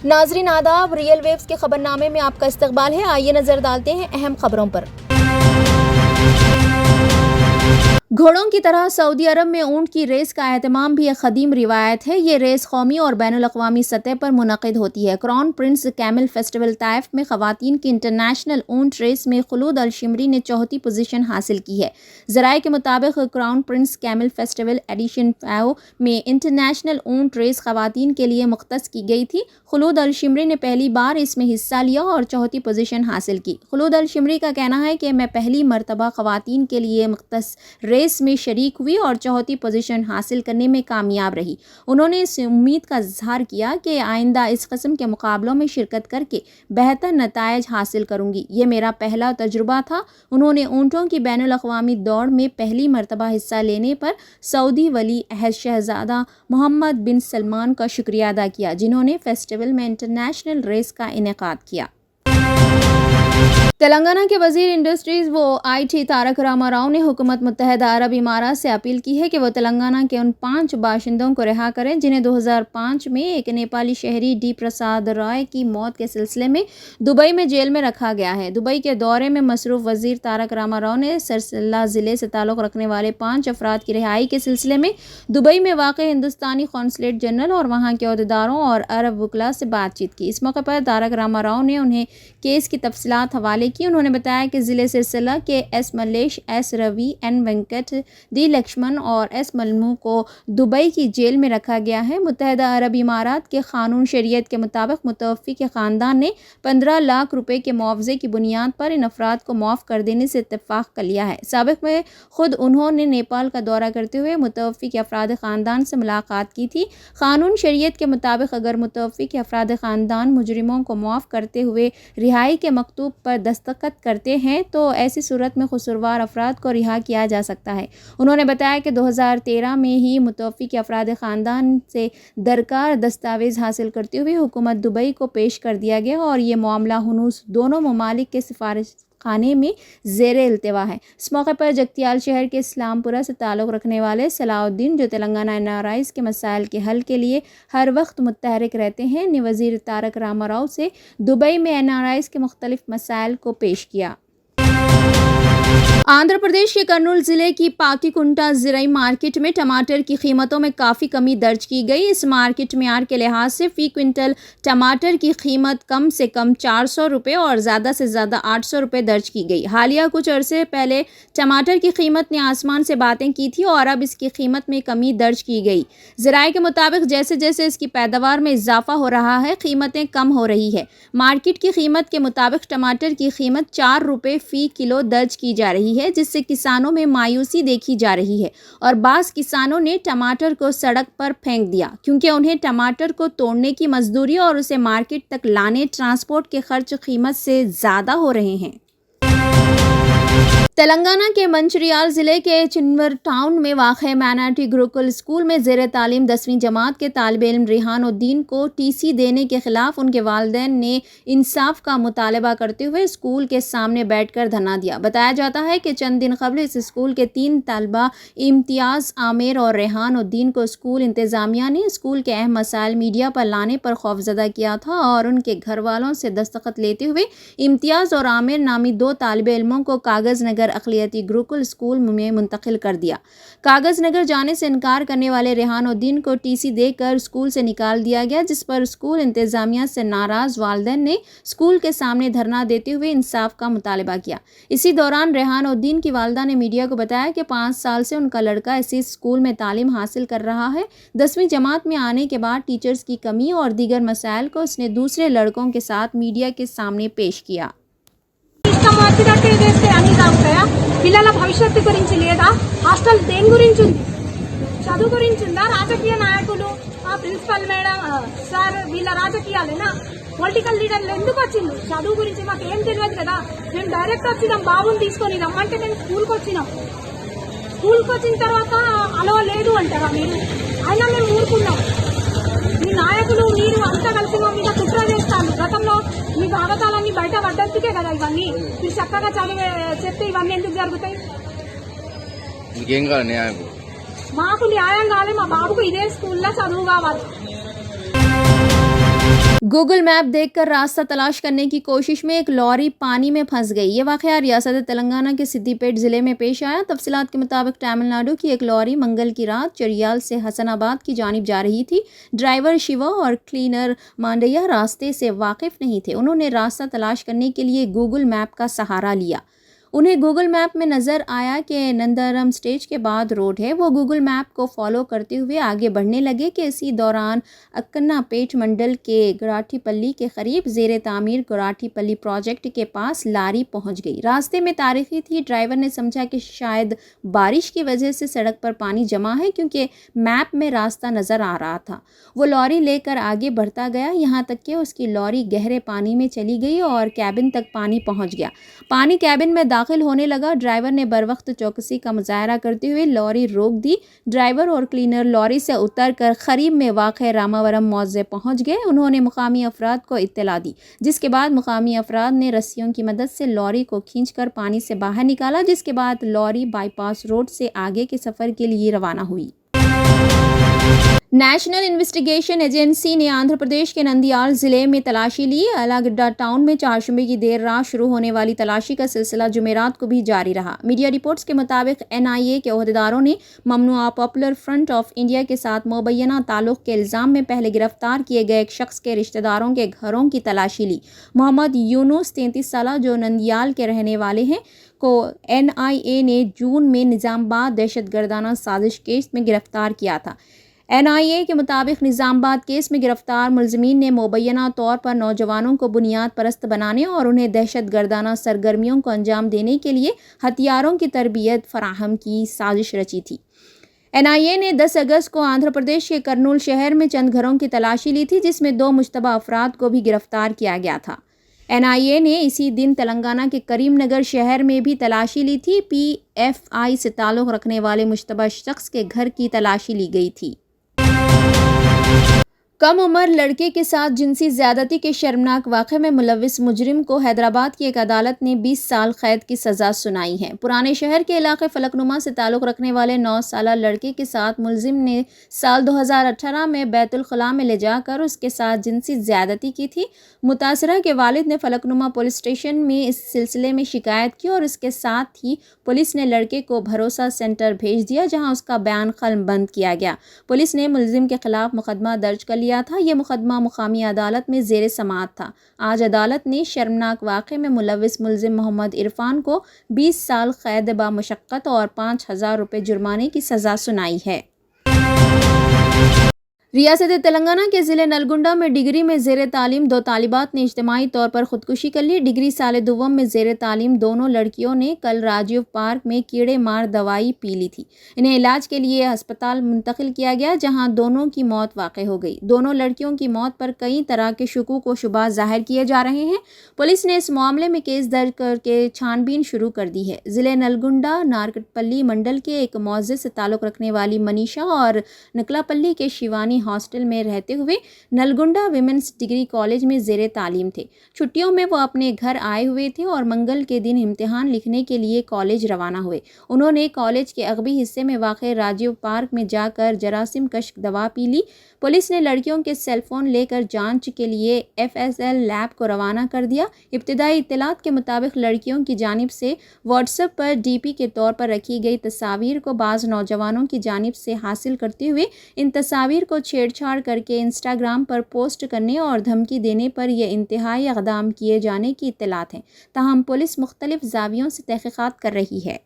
नाजरीन आदाब, real waves के खबरनामे में आपका इस्तकबाल है। आइए नजर डालते हैं अहम खबरों पर। घोड़ों की तरह सऊदी अरब में ऊंट की रेस का एहतमाम भी एक कदीम रिवायत है। ये रेस कौमी और बैनुल-अक़वामी सतह पर मुनक़िद होती है। Crown prince camel festival Taif में ख़वातीन की इंटरनेशनल ऊंट रेस में खुलूद अल-शिमरी ने चौथी पोजीशन हासिल की है। ज़राए के मुताबिक crown prince camel festival edition 5 में इंटरनेशनल ऊंट रेस ख़वातीन के लिए मुख्तस की गई थी। खुलूद अल-शिमरी ने पहली बार इसमें हिस्सा लिया और चौथी पोजीशन हासिल की। खुलूद अल-शिमरी का कहना है कि मैं पहली मरतबा ख़वातीन के लिए मुख्तस रेस में शरीक हुई और चौथी पोजीशन हासिल करने में कामयाब रही। उन्होंने इस उम्मीद का इज़हार किया कि आइंदा इस किस्म के मुकाबलों में शिरकत करके बेहतर नताइज हासिल करूंगी। ये मेरा पहला तजुर्बा था। उन्होंने ऊँटों की बैनुल-अक़वामी दौड़ में पहली मरतबा हिस्सा लेने पर सऊदी वली अहद शहज़ादा मोहम्मद बिन सलमान का शुक्रिया अदा किया, जिन्होंने फेस्टिवल में इंटरनेशनल रेस का इनेकाद किया। तेलंगाना के वज़ीर इंडस्ट्रीज़ व IT तारक रामा राव ने हुकूमत मुत्तहिदा अरब इमारात से अपील की है कि वो तेलंगाना के उन 5 बाशिंदों को रिहा करें जिन्हें 2005 में एक नेपाली शहरी डी प्रसाद राय की मौत के सिलसिले में दुबई में जेल में रखा गया है। दुबई के दौरे में मसरूफ़ वज़ीर तारक रामा राव ने सरसल्ला ज़िले से ताल्लुक़ रखने वाले 5 अफराद की रिहाई के सिलसिले में दुबई में वाक़ हिंदुस्तानी कौंसलेट जनरल और वहाँ के अहदेदारों और अरब वकला से बातचीत की। इस मौके पर तारक रामा राव ने उन्हें केस की तफसीलात हवाले की। उन्होंने बताया कि ज़िले सिलसिला के S Mallesh, S Ravi, N Venkat, D Laxman और एस मलमू को दुबई की जेल में रखा गया है। मुत्तहिदा अरब इमारात के कानून शरीयत के मुताबिक मुतवफ़्फ़ी के ख़ानदान ने 15 लाख रुपए के मुआवजे की बुनियाद पर इन अफराद को माफ़ कर देने से इत्तेफाक कर लिया है। साबिक़ में खुद उन्होंने नेपाल का दौरा करते हुए मुतवफ़्फ़ी के अफराद ख़ानदान से मुलाकात की थी। कानून शरीयत के मुताबिक अगर मुतवफ़्फ़ी के अफराद ख़ानदान मुजरिमों को माफ़ करते हुए रिहाई के मकतूब पर दस्तखत करते हैं तो ऐसी सूरत में कसूरवार अफराद को रिहा किया जा सकता है। उन्होंने बताया कि 2013 में ही मुतवफ़्फ़ी के अफराद ख़ानदान से दरकार दस्तावेज़ हासिल करते हुए हुकूमत दुबई को पेश कर दिया गया और ये मामला हुनूस दोनों ममालिक के सिफारिश खाने में ज़ेर इल्तिवा है। इस मौके पर जगतियाल शहर के इस्लामपुरा से ताल्लुक़ रखने वाले सलाउद्दीन, जो तेलंगाना NRIs के मसाइल के हल के लिए हर वक्त मुतहरिक रहते हैं, ने वज़ीर तारक रामा राव से दुबई में NRIs के मुख्तलिफ मसाइल को पेश किया। आंध्र प्रदेश के कर्नूल ज़िले की पाटीकुंटा ज़राई मार्केट में टमाटर की कीमतों में काफ़ी कमी दर्ज की गई। इस मार्केट मेयार के लिहाज से फ़ी क्विंटल टमाटर की कीमत कम से कम 400 रुपये और ज़्यादा से ज़्यादा 800 रुपये दर्ज की गई। हालिया कुछ अरसे पहले टमाटर की कीमत ने आसमान से बातें की थी और अब इसकी कीमत में कमी दर्ज की गई। ज़राए के मुताबिक जैसे जैसे इसकी पैदावार में इजाफा हो रहा है, कीमतें कम हो रही है। मार्केट की कीमत के मुताबिक टमाटर की कीमत 4 रुपये फ़ी किलो दर्ज की जा रही है, जिससे किसानों में मायूसी देखी जा रही है और बाज़ किसानों ने टमाटर को सड़क पर फेंक दिया क्योंकि उन्हें टमाटर को तोड़ने की मजदूरी और उसे मार्केट तक लाने ट्रांसपोर्ट के खर्च कीमत से ज़्यादा हो रहे हैं। तेलंगाना के मंचिर्याल ज़िले के चिन्वर टाउन में वाक़े माइनॉरिटी गुरुकुल स्कूल में ज़ेर तालीम 10वीं जमात के तालिब इल्म रिहान उद्दीन को TC देने के ख़िलाफ़ उनके वालिदैन ने इंसाफ का मुतालबा करते हुए स्कूल के सामने बैठकर धरना दिया। बताया जाता है कि चंद दिन कबल इस स्कूल के 3 तलबा इम्तियाज़, आमिर और रेहान उद्दीन को स्कूल इंतज़ामिया ने स्कूल के अहम मसाइल मीडिया पर लाने पर खौफज़दा किया था और उनके घर वालों से दस्तखत लेते हुए इम्तियाज़ और आमिर नामी 2 तालिब इल्मों को कागज़ नगर अक़लियती गुरुकुल स्कूल में मुंतकिल कर दिया। कागज़ नगर जाने से इनकार करने वाले रेहान उद्दीन को TC देकर स्कूल से निकाल दिया गया, जिस पर स्कूल इंतज़ामिया से नाराज़ वालिदैन ने स्कूल के सामने धरना देते हुए इंसाफ का मुतालबा किया। इसी दौरान रेहान उद्दीन की वालिदा ने मीडिया को बताया कि 5 साल से उनका लड़का इसी स्कूल में तालीम हासिल कर रहा है। 10वीं जमात में आने के बाद टीचर्स की कमी और दीगर मसाइल को उसने दूसरे लड़कों के साथ मीडिया के सामने पेश किया। పిల్లల భవిష్యత్తు గురించి లేదా హాస్టల్ దేని గురించి ఉంది, చదువు గురించి ఉందా, రాజకీయ నాయకులు ప్రిన్సిపల్ మేడం సార్ వీళ్ళ రాజకీయాలేనా, పొలిటికల్ లీడర్లు ఎందుకు వచ్చిండు? చదువు గురించి మాకు ఏం తెలియదు కదా. మేము డైరెక్ట్ వచ్చినాం, బాబుని తీసుకొని రమ్మంటే మేము స్కూల్కి వచ్చినాం. స్కూల్కి వచ్చిన తర్వాత అలవ లేదు అంటారా మీరు? అయినా మేము ఊరుకున్నాం. మీ నాయకులు మీరు అంతా కలిసి మా మీద కుట్ర చేస్తాను. గతంలో మీ భాగతాలన్నీ బయట పడ్డందుకే కదా ఇవన్నీ. మీరు చక్కగా చదివే చెప్తే ఇవన్నీ ఎందుకు జరుగుతాయి? మాకు న్యాయం కావాలి, మా బాబుకు ఇదే స్కూల్లో చదువు కావాలి. گوگل میپ دیکھ کر راستہ تلاش کرنے کی کوشش میں ایک لاری پانی میں پھنس گئی۔ یہ واقعہ ریاست تلنگانہ کے سدی پیٹ ضلع میں پیش آیا۔ تفصیلات کے مطابق تمل ناڈو کی ایک لاری منگل کی رات چریال سے حسن آباد کی جانب جا رہی تھی۔ ڈرائیور شیوا اور کلینر مانڈیا راستے سے واقف نہیں تھے۔ انہوں نے راستہ تلاش کرنے کے لیے گوگل میپ کا سہارا لیا۔ انہیں گوگل میپ میں نظر آیا کہ نندارم سٹیج کے بعد روڈ ہے۔ وہ گوگل میپ کو فالو کرتے ہوئے آگے بڑھنے لگے کہ اسی دوران اکنا پیٹ منڈل کے گراٹھی پلی کے قریب زیر تعمیر گراٹھی پلی پروجیکٹ کے پاس لاری پہنچ گئی۔ راستے میں تاریخی تھی۔ ڈرائیور نے سمجھا کہ شاید بارش کی وجہ سے سڑک پر پانی جمع ہے، کیونکہ میپ میں راستہ نظر آ رہا تھا۔ وہ لاری لے کر آگے بڑھتا گیا، یہاں تک کہ اس کی لاری گہرے پانی میں چلی گئی اور کیبن تک پانی پہنچ گیا۔ پانی کیبن میں داخل ہونے لگا۔ ڈرائیور نے بروقت چوکسی کا مظاہرہ کرتے ہوئے لاری روک دی۔ ڈرائیور اور کلینر لاری سے اتر کر قریب میں واقع راماورم موضع پہنچ گئے۔ انہوں نے مقامی افراد کو اطلاع دی، جس کے بعد مقامی افراد نے رسیوں کی مدد سے لاری کو کھینچ کر پانی سے باہر نکالا، جس کے بعد لاری بائی پاس روڈ سے آگے کے سفر کے لیے روانہ ہوئی۔ نیشنل انویسٹیگیشن ایجنسی نے آندھرا پردیش کے نندیال ضلع میں تلاشی لی۔ الاگڈا ٹاؤن میں چہارشنبے کی دیر رات شروع ہونے والی تلاشی کا سلسلہ جمعرات کو بھی جاری رہا۔ میڈیا رپورٹس کے مطابق NIA کے عہدیداروں نے ممنوعہ پاپولر فرنٹ آف انڈیا کے ساتھ مبینہ تعلق کے الزام میں پہلے گرفتار کیے گئے ایک شخص کے رشتہ داروں کے گھروں کی تلاشی لی۔ محمد یونس 33 سالہ جو نندیال کے رہنے والے ہیں کو NIA نے جون میں نظام آباد دہشت گردانہ سازش کیس میں گرفتار کیا تھا۔ NIA کے مطابق نظام آباد کیس میں گرفتار ملزمین نے مبینہ طور پر نوجوانوں کو بنیاد پرست بنانے اور انہیں دہشت گردانہ سرگرمیوں کو انجام دینے کے لیے ہتھیاروں کی تربیت فراہم کی سازش رچی تھی۔ NIA نے 10 اگست کو آندھرا پردیش کے کرنول شہر میں چند گھروں کی تلاشی لی تھی، جس میں 2 مشتبہ افراد کو بھی گرفتار کیا گیا تھا۔ NIA نے اسی دن تلنگانہ کے کریم نگر شہر میں بھی تلاشی لی تھی۔ PFI سے تعلق رکھنے والے مشتبہ شخص کے گھر کی تلاشی لی گئی تھی۔ کم عمر لڑکے کے ساتھ جنسی زیادتی کے شرمناک واقعے میں ملوث مجرم کو حیدرآباد کی ایک عدالت نے 20 سال قید کی سزا سنائی ہے۔ پرانے شہر کے علاقے فلک نما سے تعلق رکھنے والے 9 سالہ لڑکے کے ساتھ ملزم نے سال 2018 میں بیت الخلاء میں لے جا کر اس کے ساتھ جنسی زیادتی کی تھی۔ متاثرہ کے والد نے فلک نما پولیس اسٹیشن میں اس سلسلے میں شکایت کی اور اس کے ساتھ ہی پولیس نے لڑکے کو بھروسہ سینٹر بھیج دیا، جہاں اس کا بیان قلم بند کیا گیا۔ پولیس نے ملزم کے خلاف مقدمہ درج کر لیا تھا۔ یہ مقدمہ مقامی عدالت میں زیر سماعت تھا۔ آج عدالت نے شرمناک واقعے میں ملوث ملزم محمد عرفان کو 20 سال قید بامشقت اور 5,000 روپے جرمانے کی سزا سنائی ہے۔ ریاست تلنگانہ کے ضلع نلگنڈا میں ڈگری میں زیر تعلیم 2 طالبات نے اجتماعی طور پر خودکشی کر لی۔ ڈگری سال دوم میں زیر تعلیم دونوں لڑکیوں نے کل راجیو پارک میں کیڑے مار دوائی پی لی تھی۔ انہیں علاج کے لیے ہسپتال منتقل کیا گیا، جہاں دونوں کی موت واقع ہو گئی۔ دونوں لڑکیوں کی موت پر کئی طرح کے شکوک و شبہات ظاہر کیے جا رہے ہیں۔ پولیس نے اس معاملے میں کیس درج کر کے چھان بین شروع کر دی ہے۔ ضلع نلگنڈا نارکٹ پلی منڈل کے ایک موضع سے تعلق رکھنے والی منیشا اور نکلا پلی کے شیوانی ہاسٹل میں رہتے ہوئے نلگنڈا ویمنس ڈگری کالج میں زیر تعلیم تھے۔ چھٹیوں میں وہ اپنے گھر آئے ہوئے تھے اور منگل کے دن امتحان لکھنے کے لیے کالج روانہ ہوئے۔ انہوں نے کالج کے اغبی حصے میں واقع راجیو پارک میں جا کر جراثیم کش دوا پی لی۔ پولیس نے لڑکیوں کے سیل فون لے کر جانچ کے لیے FSL لیب کو روانہ کر دیا۔ ابتدائی اطلاعات کے مطابق لڑکیوں کی جانب سے واٹس ایپ پر DP کے طور پر رکھی گئی تصاویر کو بعض نوجوانوں کی جانب سے حاصل کرتے ہوئے ان تصاویر کو چھیڑ چھاڑ کر کے انسٹاگرام پر پوسٹ کرنے اور دھمکی دینے پر یہ انتہائی اقدام کیے جانے کی اطلاعات ہیں۔ تاہم پولیس مختلف زاویوں سے تحقیقات کر رہی ہے۔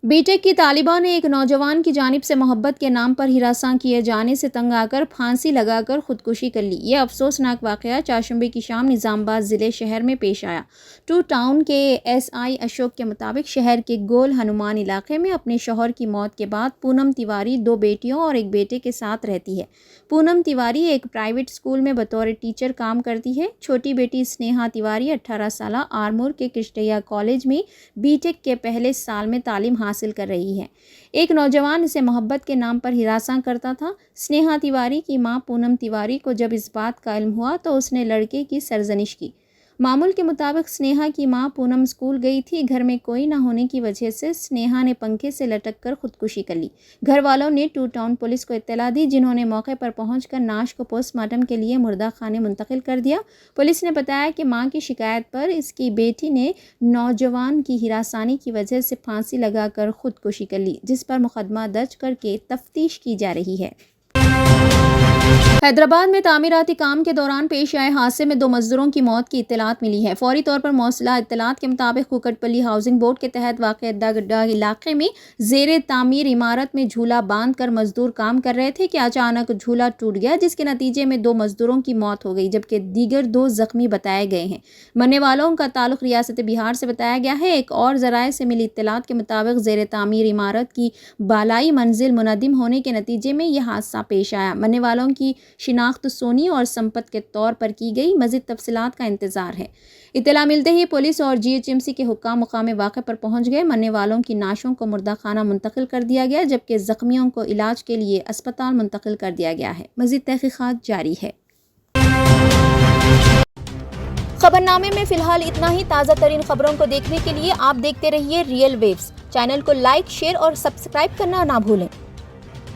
بی ٹیک کی طالبہ نے ایک نوجوان کی جانب سے محبت کے نام پر ہراساں کیے جانے سے تنگ آ کر پھانسی لگا کر خودکشی کر لی۔ یہ افسوسناک واقعہ چہارشنبے کی شام نظام آباد ضلع شہر میں پیش آیا۔ ٹو ٹاؤن کے SI اشوک کے مطابق شہر کے گول ہنومان علاقے میں اپنے شوہر کی موت کے بعد پونم تیواری 2 بیٹیوں اور 1 بیٹے کے ساتھ رہتی ہے۔ پونم تیواری ایک پرائیویٹ اسکول میں بطور ٹیچر کام کرتی ہے۔ چھوٹی بیٹی اسنیہا تیواری 18 سالہ آرمور کے کرشٹیا کالج میں بی ٹیک کے پہلے سال میں تعلیم حاصل کر رہی ہے۔ ایک نوجوان اسے محبت کے نام پر ہراساں کرتا تھا۔ اسنیہا تیواری کی ماں پونم تیواری کو جب اس بات کا علم ہوا تو اس نے لڑکے کی سرزنش کی۔ मामूल के मुताबिक स्नेहा की मां पूनम स्कूल गई थी। घर में कोई न होने की वजह से स्नेहा ने पंखे से लटक कर खुदकुशी कर ली। घर वालों ने टू टाउन पुलिस को इत्तला दी, जिन्होंने मौके पर पहुंचकर नाश को पोस्टमार्टम के लिए मुर्दा खाने मुंतकिल कर दिया। पुलिस ने बताया कि मां की शिकायत पर इसकी बेटी ने नौजवान की हिरासानी की वजह से फांसी लगाकर खुदकुशी कर ली, जिस पर मुकदमा दर्ज करके तफ्तीश की जा रही है। हैदराबाद में तामीराती काम के दौरान पेश आए हादसे में 2 मजदूरों की मौत की इत्तलात मिली है। फौरी तौर पर मौसला इत्तलात के मुताबिक कुकटपल्ली हाउसिंग बोर्ड के तहत वाक़ अड्डा इलाके में ज़ेरे तामीर इमारत में झूला बांध कर मजदूर काम कर रहे थे कि अचानक झूला टूट गया, जिसके नतीजे में 2 मजदूरों की मौत हो गई, जबकि दीगर 2 जख्मी बताए गए हैं। मरने वालों का ताल्लुक रियासत बिहार से बताया गया है। एक और ज़राए से मिली इत्तलात के मुताबिक ज़ेरे तामीर इमारत की बालाई मंजिल मुनदिम होने के नतीजे में यह हादसा पेश आया। मरने वालों की शिनाख्त सोनी और संपत के तौर पर की गई। मज़ीद तफसीलात का इंतज़ार है। इत्तला मिलते ही पुलिस और GHMC के हुक्काम मुकाम वाक़े पर पहुंच गए। मरने वालों की नाशों को मुर्दा खाना मुंतकिल कर दिया गया, जबकि ज़ख्मियों को इलाज के लिए अस्पताल मुंतकिल कर दिया गया है। मज़ीद तहक़ीक़ात जारी है। खबरनामे में फ़िलहाल इतना ही। ताज़ा तरीन खबरों को देखने के लिए आप देखते रहिए रियल वेव्स। चैनल को लाइक, शेयर और सब्सक्राइब करना ना भूलें।